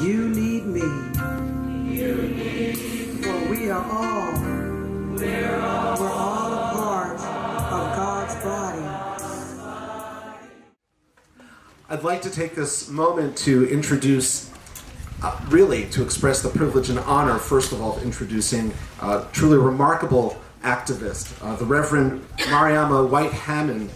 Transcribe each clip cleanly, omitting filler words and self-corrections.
You need me. For we're all a part of God's body. I'd like to take this moment to introduce, to express the privilege and honor, first of all, of introducing a truly remarkable activist, the Reverend Mariama White-Hammond.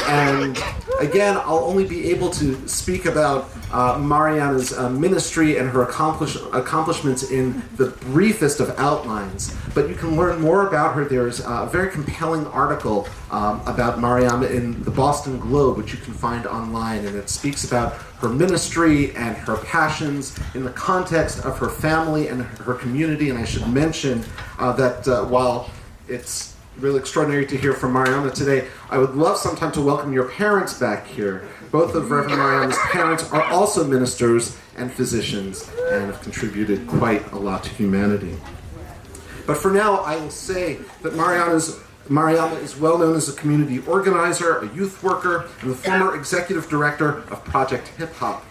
And again, I'll only be able to speak about Mariama's ministry and her accomplishments in the briefest of outlines. But you can learn more about her. There's a very compelling article about Mariama in the Boston Globe, which you can find online, and it speaks about her ministry and her passions in the context of her family and her community. And I should mention that while it's really extraordinary to hear from Mariama today, I would love sometime to welcome your parents back here. Both of Reverend Mariama's parents are also ministers and physicians and have contributed quite a lot to humanity. But for now, I will say that Mariama is well known as a community organizer, a youth worker, and the former executive director of Project Hip Hop.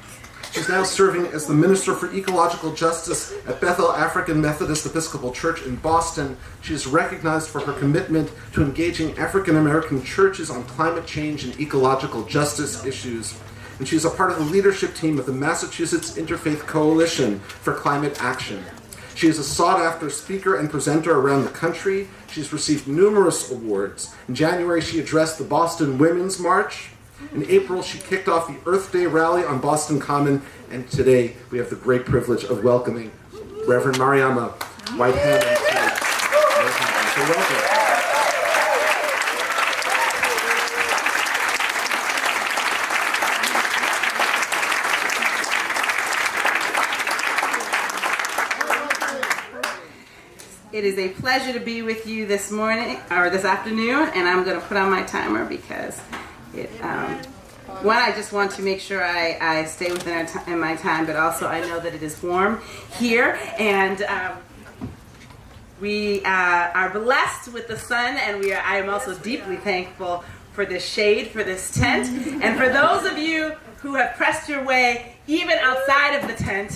She's now serving as the Minister for Ecological Justice at Bethel African Methodist Episcopal Church in Boston. She is recognized for her commitment to engaging African American churches on climate change and ecological justice issues. And she's a part of the leadership team of the Massachusetts Interfaith Coalition for Climate Action. She is a sought-after speaker and presenter around the country. She's received numerous awards. In January, she addressed the Boston Women's March. In April, she kicked off the Earth Day rally on Boston Common, and today we have the great privilege of welcoming Reverend Mariama White-Hammond to Northampton. So welcome. It is a pleasure to be with you this morning, or this afternoon, and I'm going to put on my timer because I just want to make sure I stay within my time, but also I know that it is warm here, and we are blessed with the sun, and I am also deeply thankful for this shade, for this tent, and for those of you who have pressed your way even outside of the tent.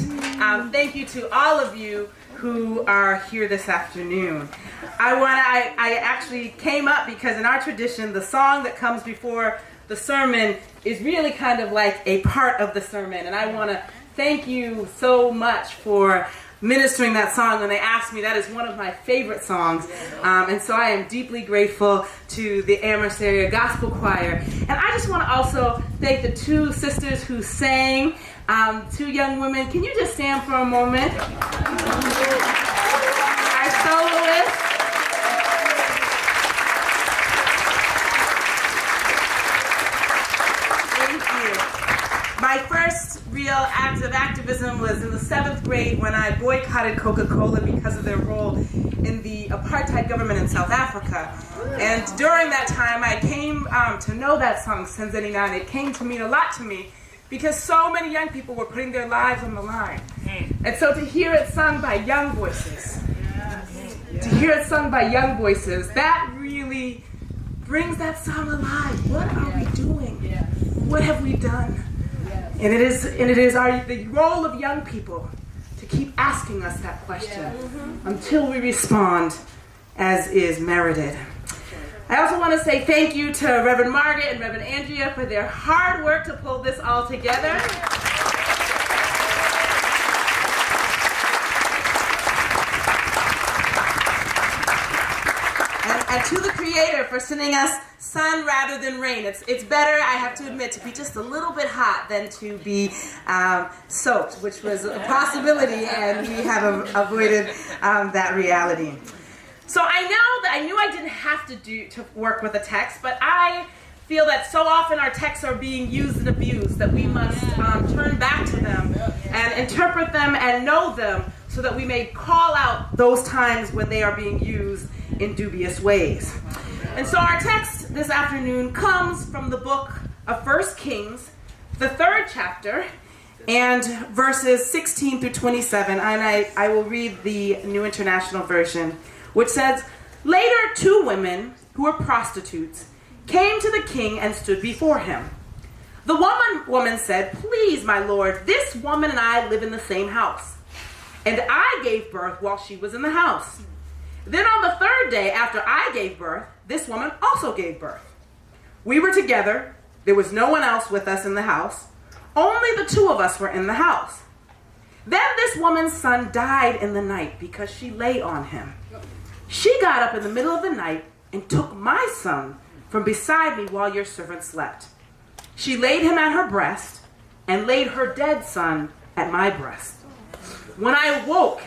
Thank you to all of you who are here this afternoon. I actually came up because in our tradition, the song that comes before the sermon is really kind of like a part of the sermon, and I want to thank you so much for ministering that song. When they asked me, that is one of my favorite songs, and so I am deeply grateful to the Amherst Area Gospel Choir. And I just want to also thank the two sisters who sang, two young women. Can you just stand for a moment? Our soloists. My first real act of activism was in the 7th grade when I boycotted Coca-Cola because of their role in the apartheid government in South Africa. And during that time, I came to know that song, Senzenina. It came to mean a lot to me because so many young people were putting their lives on the line. And so to hear it sung by young voices, that really brings that song alive. What are we doing? What have we done? And it is the role of young people to keep asking us that question until we respond as is merited. I also want to say thank you to Reverend Margaret and Reverend Andrea for their hard work to pull this all together. And to the Creator for sending us sun rather than rain. It's better, I have to admit, to be just a little bit hot than to be soaked, which was a possibility, and we have avoided that reality. So I knew I didn't have to work with a text, but I feel that so often our texts are being used and abused that we must turn back to them and interpret them and know them so that we may call out those times when they are being used in dubious ways. And so our text this afternoon comes from the book of 1 Kings, the 3rd chapter, and verses 16 through 27. And I will read the New International Version, which says, "Later 2 women who were prostitutes came to the king and stood before him. The woman said, "Please, my lord, this woman and I live in the same house, and I gave birth while she was in the house. Then on the third day after I gave birth, this woman also gave birth. We were together. There was no one else with us in the house. Only the two of us were in the house. Then this woman's son died in the night because she lay on him. She got up in the middle of the night and took my son from beside me while your servant slept. She laid him at her breast and laid her dead son at my breast. When I awoke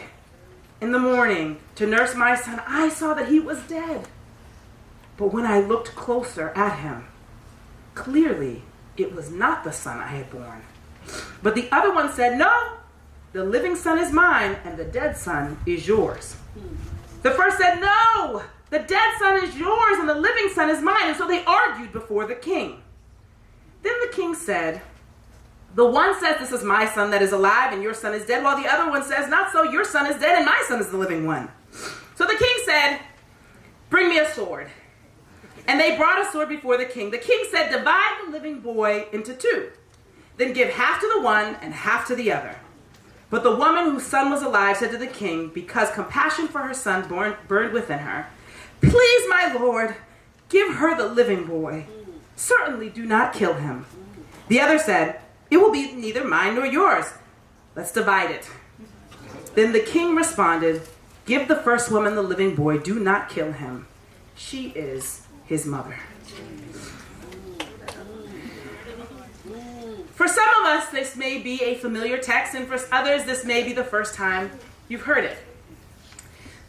in the morning to nurse my son, I saw that he was dead. But when I looked closer at him, clearly it was not the son I had born. But the other one said, 'No, the living son is mine and the dead son is yours.' The first said, 'No, the dead son is yours and the living son is mine.' And so they argued before the king. Then the king said, 'The one says, this is my son that is alive and your son is dead, while the other one says, not so, your son is dead and my son is the living one.' So the king said, 'Bring me a sword.' And they brought a sword before the king. The king said, 'Divide the living boy into two. Then give half to the one and half to the other.' But the woman whose son was alive said to the king, because compassion for her son burned within her, 'Please, my lord, give her the living boy. Certainly do not kill him.' The other said, 'It will be neither mine nor yours. Let's divide it.' Then the king responded, 'Give the first woman the living boy. Do not kill him. She is his mother.'" For some of us, this may be a familiar text, and for others, this may be the first time you've heard it.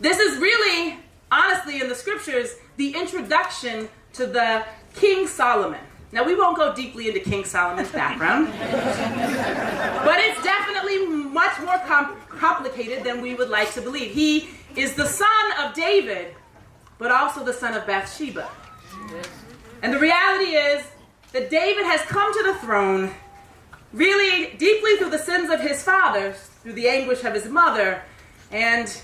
This is really, honestly, in the scriptures, the introduction to the King Solomon. Now, we won't go deeply into King Solomon's background, but it's definitely much more complicated than we would like to believe. He is the son of David, but also the son of Bathsheba. And the reality is that David has come to the throne really deeply through the sins of his fathers, through the anguish of his mother, and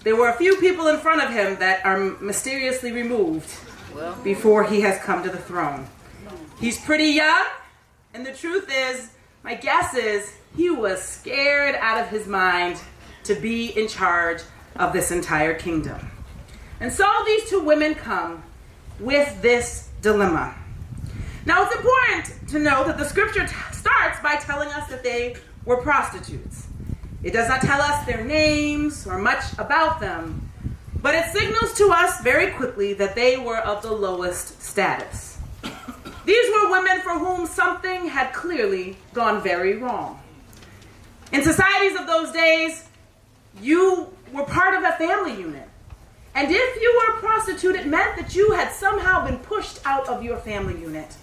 there were a few people in front of him that are mysteriously removed before he has come to the throne. He's pretty young, and the truth is, my guess is, he was scared out of his mind to be in charge of this entire kingdom. And so these two women come with this dilemma. Now, it's important to know that the scripture starts by telling us that they were prostitutes. It does not tell us their names or much about them, but it signals to us very quickly that they were of the lowest status. These were women for whom something had clearly gone very wrong. In societies of those days, you were part of a family unit. And if you were a prostitute, it meant that you had somehow been pushed out of your family unit.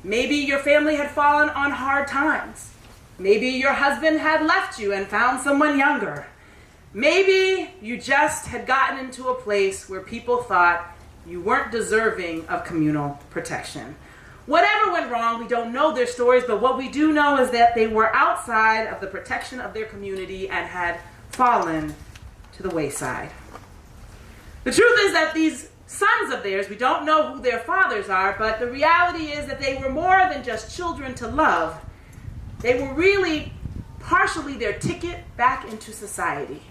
Maybe your family had fallen on hard times. Maybe your husband had left you and found someone younger. Maybe you just had gotten into a place where people thought you weren't deserving of communal protection. Whatever went wrong, we don't know their stories, but what we do know is that they were outside of the protection of their community and had fallen to the wayside. The truth is that these sons of theirs, we don't know who their fathers are, but the reality is that they were more than just children to love. They were really partially their ticket back into society.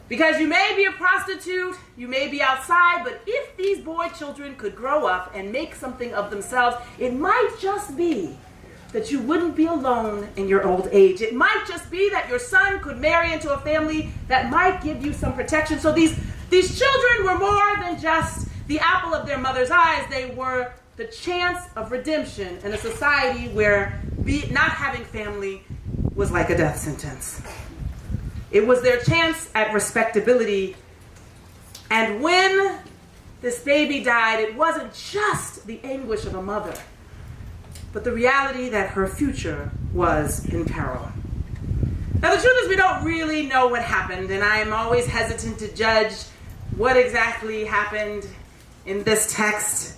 Because you may be a prostitute, you may be outside, but if these boy children could grow up and make something of themselves, it might just be that you wouldn't be alone in your old age. It might just be that your son could marry into a family that might give you some protection. So these children were more than just the apple of their mother's eyes. They were the chance of redemption in a society where not having family was like a death sentence. It was their chance at respectability. And when this baby died, it wasn't just the anguish of a mother, but the reality that her future was in peril. Now, the truth is we don't really know what happened, and I am always hesitant to judge what exactly happened in this text.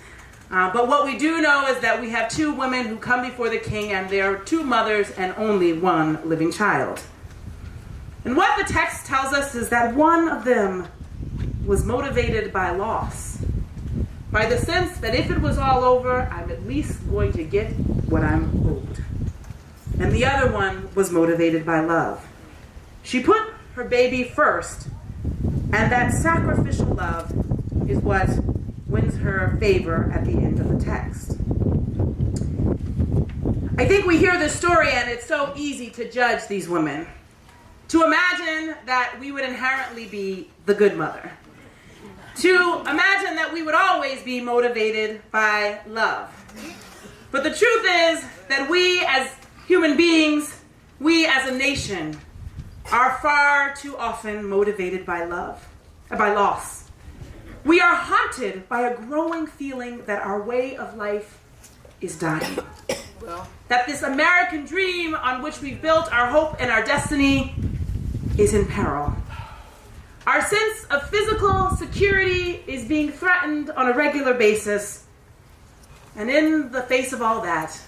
But what we do know is that we have two women who come before the king, and there are two mothers and only one living child. And what the text tells us is that one of them was motivated by loss. by the sense that if it was all over, I'm at least going to get what I'm owed. And the other one was motivated by love. She put her baby first, and that sacrificial love is what wins her favor at the end of the text. I think we hear this story and it's so easy to judge these women. To imagine that we would inherently be the good mother. To imagine that we would always be motivated by love. But the truth is that we as human beings, we as a nation, are far too often motivated by loss. We are haunted by a growing feeling that our way of life is dying. That this American dream on which we've built our hope and our destiny is in peril. Our sense of physical security is being threatened on a regular basis. And in the face of all that,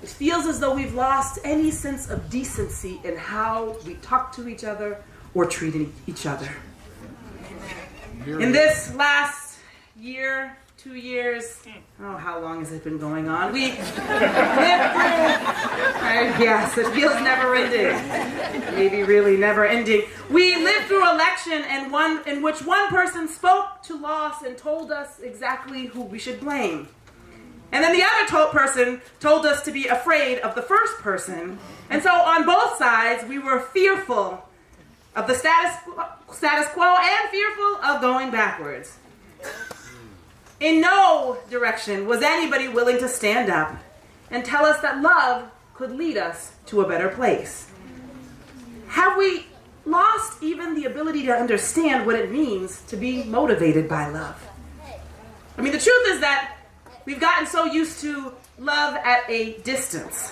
it feels as though we've lost any sense of decency in how we talk to each other or treat each other. In this last year, 2 years, oh, how long has it been going on? We lived through, yes, it feels never ending. Maybe really never ending. We lived through election in which one person spoke to loss and told us exactly who we should blame. And then the other person told us to be afraid of the first person. And so on both sides, we were fearful of the status quo and fearful of going backwards. In no direction was anybody willing to stand up and tell us that love could lead us to a better place. Have we lost even the ability to understand what it means to be motivated by love? I mean, the truth is that we've gotten so used to love at a distance.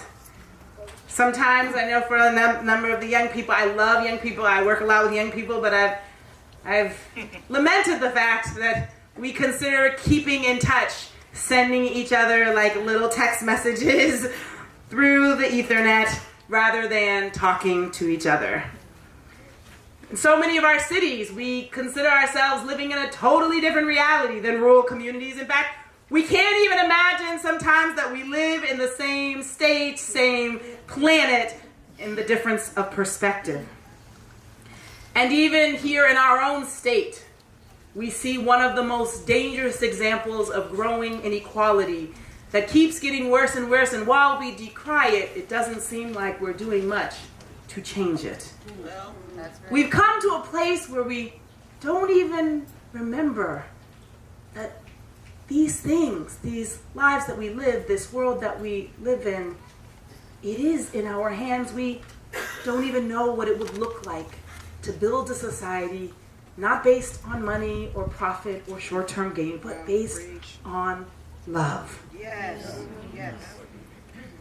Sometimes, I know for a number of the young people, I love young people, I work a lot with young people, but I've lamented the fact that we consider keeping in touch, sending each other like little text messages through the Ethernet rather than talking to each other. In so many of our cities, we consider ourselves living in a totally different reality than rural communities. In fact, we can't even imagine sometimes that we live in the same state, same planet, in the difference of perspective. And even here in our own state, we see one of the most dangerous examples of growing inequality that keeps getting worse and worse, and while we decry it, it doesn't seem like we're doing much to change it. Well, that's right. We've come to a place where we don't even remember that these things, these lives that we live, this world that we live in, it is in our hands. We don't even know what it would look like to build a society not based on money or profit or short-term gain, but based on love. Yes, yes.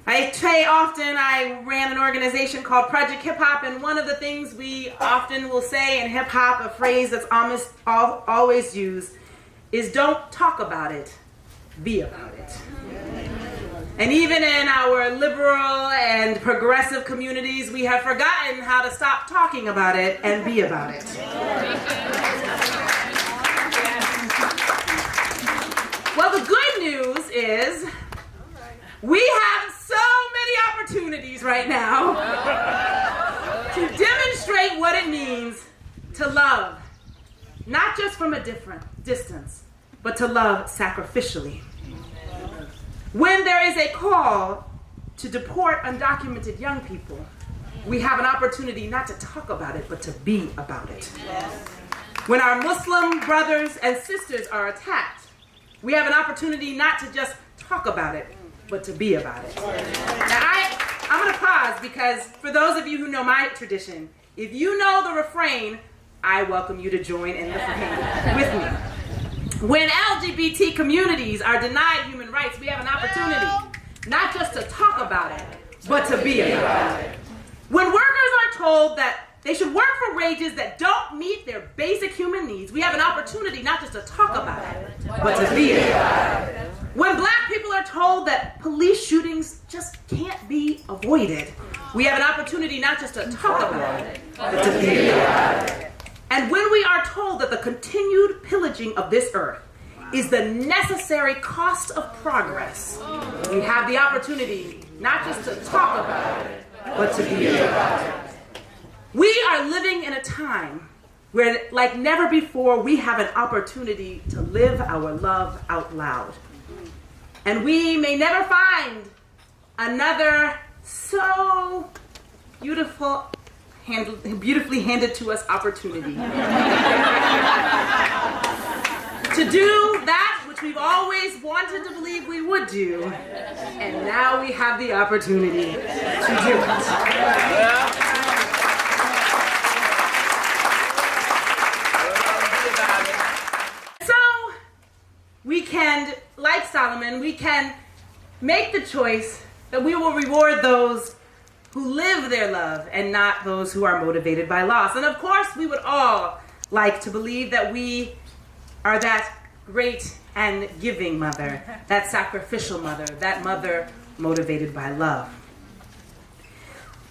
I say often, I ran an organization called Project Hip Hop, and one of the things we often will say in hip hop, a phrase that's almost always used, is don't talk about it, be about it. And even in our liberal and progressive communities, we have forgotten how to stop talking about it and be about it. Well, the good news is we have so many opportunities right now to demonstrate what it means to love, not just from a different distance, but to love sacrificially. When there is a call to deport undocumented young people, we have an opportunity not to talk about it, but to be about it. When our Muslim brothers and sisters are attacked, we have an opportunity not to just talk about it, but to be about it. Now, I'm going to pause because for those of you who know my tradition, if you know the refrain, I welcome you to join in the refrain with me. When LGBT communities are denied human rights, we have an opportunity not just to talk about it, but to be about it. When workers are told that they should work for wages that don't meet their basic human needs, we have an opportunity not just to talk about it, but to be about it. When black people are told that police shootings just can't be avoided, we have an opportunity not just to talk about it, but to be about it. And when we are told that the continued pillaging of this earth is the necessary cost of progress. We have the opportunity not just to talk about it, but to be about it. We are living in a time where, like never before, we have an opportunity to live our love out loud. And we may never find another so beautifully handed to us opportunity to do that which we've always wanted to believe we would do, and now we have the opportunity to do it. So we can, like Solomon, we can make the choice that we will reward those who live their love and not those who are motivated by loss. And of course, we would all like to believe that we are that great and giving mother, that sacrificial mother, that mother motivated by love.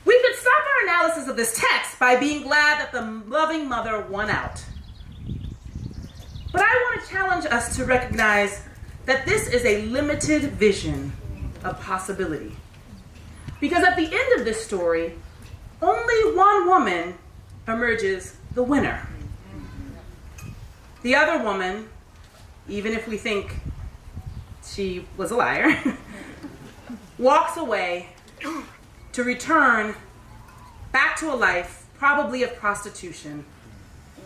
We could stop our analysis of this text by being glad that the loving mother won out. But I want to challenge us to recognize that this is a limited vision of possibility. Because at the end of this story, only one woman emerges the winner. The other woman, even if we think she was a liar, walks away to return back to a life, probably of prostitution,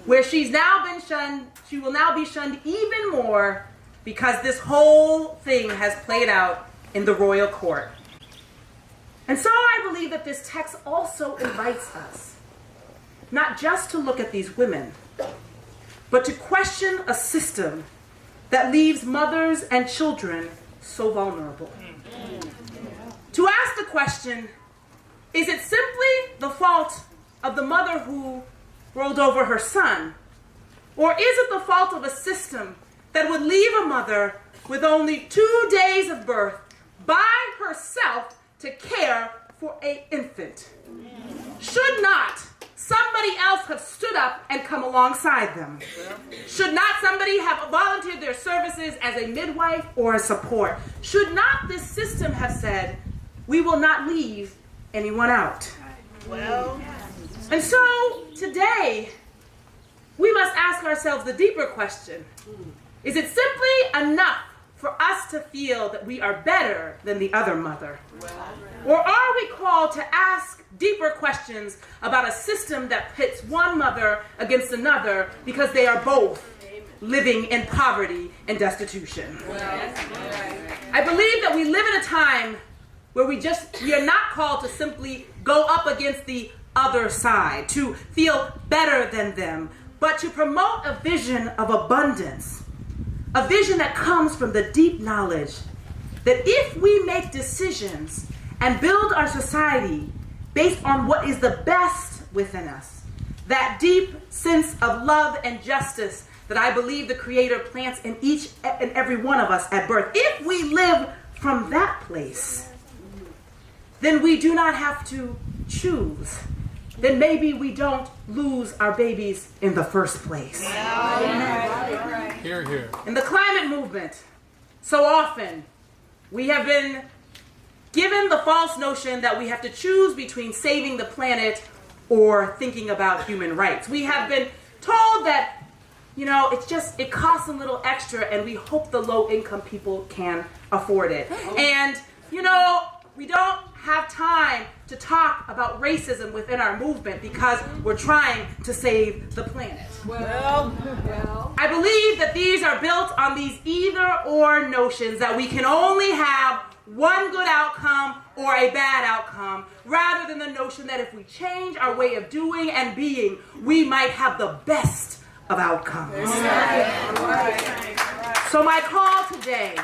where she's now been shunned. She will now be shunned even more because this whole thing has played out in the royal court. And so I believe that this text also invites us not just to look at these women, but to question a system that leaves mothers and children so vulnerable. To ask the question, is it simply the fault of the mother who rolled over her son? Or is it the fault of a system that would leave a mother with only 2 days of birth by herself to care for an infant? Should not somebody else have stood up and come alongside them? Should not somebody have volunteered their services as a midwife or a support? Should not this system have said, we will not leave anyone out? And so today, we must ask ourselves the deeper question. Is it simply enough for us to feel that we are better than the other mother? Or are we called to ask deeper questions about a system that pits one mother against another because they are both living in poverty and destitution? I believe that we live in a time where we are not called to simply go up against the other side, to feel better than them, but to promote a vision of abundance, a vision that comes from the deep knowledge that if we make decisions and build our society based on what is the best within us, that deep sense of love and justice that I believe the Creator plants in each and every one of us at birth, if we live from that place, then we do not have to choose. Then maybe we don't lose our babies in the first place. Hear, hear. In the climate movement, so often we have been given the false notion that we have to choose between saving the planet or thinking about human rights. We have been told that, it costs a little extra and we hope the low-income people can afford it. And, we don't have time to talk about racism within our movement because we're trying to save the planet. I believe that these are built on these either-or notions, that we can only have one good outcome or a bad outcome, rather than the notion that if we change our way of doing and being, we might have the best of outcomes. So my call today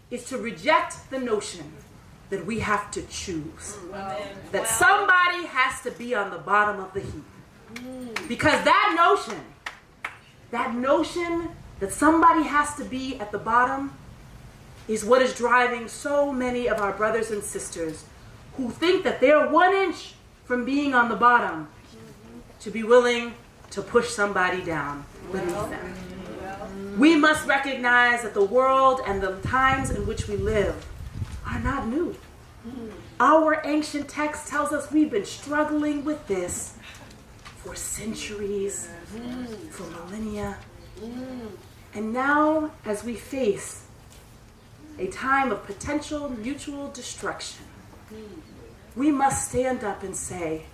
is to reject the notion that we have to choose, that somebody has to be on the bottom of the heap. Because that notion that somebody has to be at the bottom is what is driving so many of our brothers and sisters who think that they're 1 inch from being on the bottom to be willing to push somebody down beneath them. We must recognize that the world and the times in which we live are not new. Our ancient text tells us we've been struggling with this for centuries, for millennia. And now, as we face a time of potential mutual destruction, we must stand up and say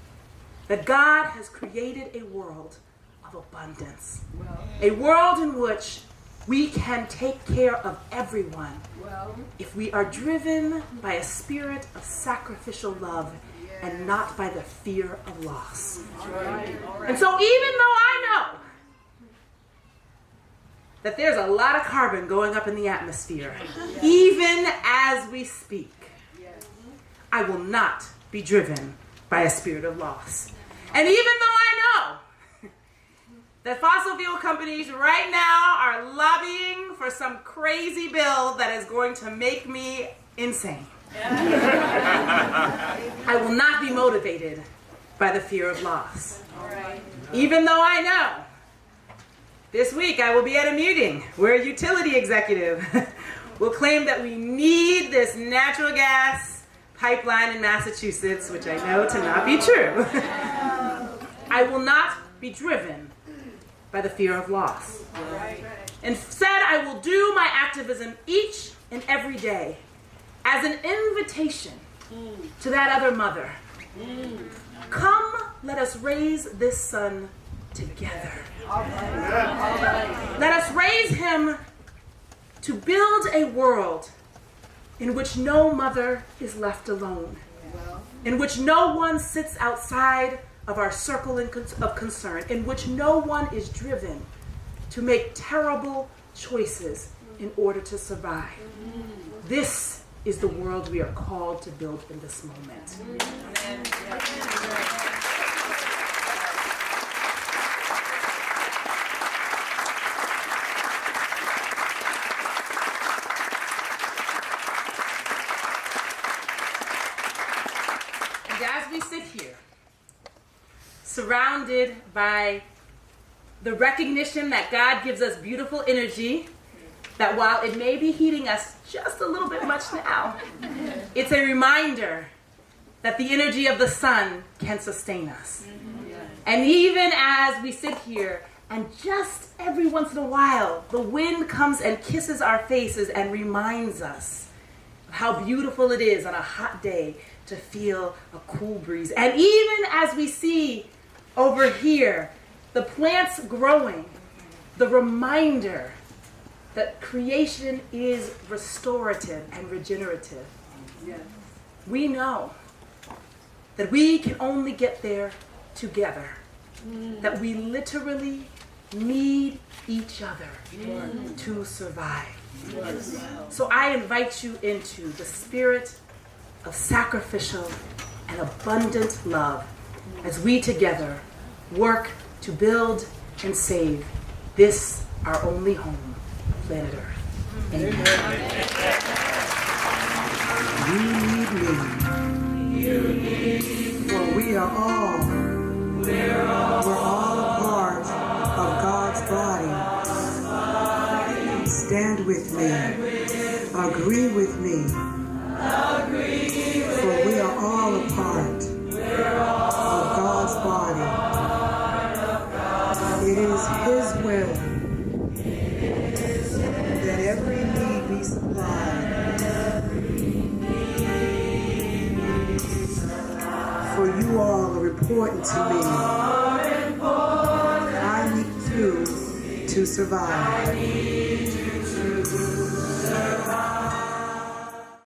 that God has created a world of abundance, a world in which we can take care of everyone if we are driven by a spirit of sacrificial love and not by the fear of loss. And so even though I know that there's a lot of carbon going up in the atmosphere, even as we speak, I will not be driven by a spirit of loss. And even though I know that fossil fuel companies right now are lobbying for some crazy bill that is going to make me insane, I will not be motivated by the fear of loss. Even though I know this week I will be at a meeting where a utility executive will claim that we need this natural gas pipeline in Massachusetts, which I know to not be true. I will not be driven by the fear of loss. Instead, I will do my activism each and every day as an invitation to that other mother. Come, let us raise this son together. Let us raise him to build a world in which no mother is left alone, in which no one sits outside of our circle of concern, in which no one is driven to make terrible choices in order to survive. This is the world we are called to build in this moment. And as we sit here, surrounded by the recognition that God gives us beautiful energy, that while it may be heating us just a little bit much now, it's a reminder that the energy of the sun can sustain us. And even as we sit here, and just every once in a while, the wind comes and kisses our faces and reminds us of how beautiful it is on a hot day to feel a cool breeze. And even as we see over here, the plants growing, the reminder that creation is restorative and regenerative. We know that we can only get there together, that we literally need each other to survive. So I invite you into the spirit of sacrificial and abundant love as we together work to build and save this, our only home, planet Earth. Amen. You need me. For we're all a part of God's body. Stand with me. Agree with me. For we are all a part of God's body. It is His will that every need be supplied. For you all are important to me. I need you to survive.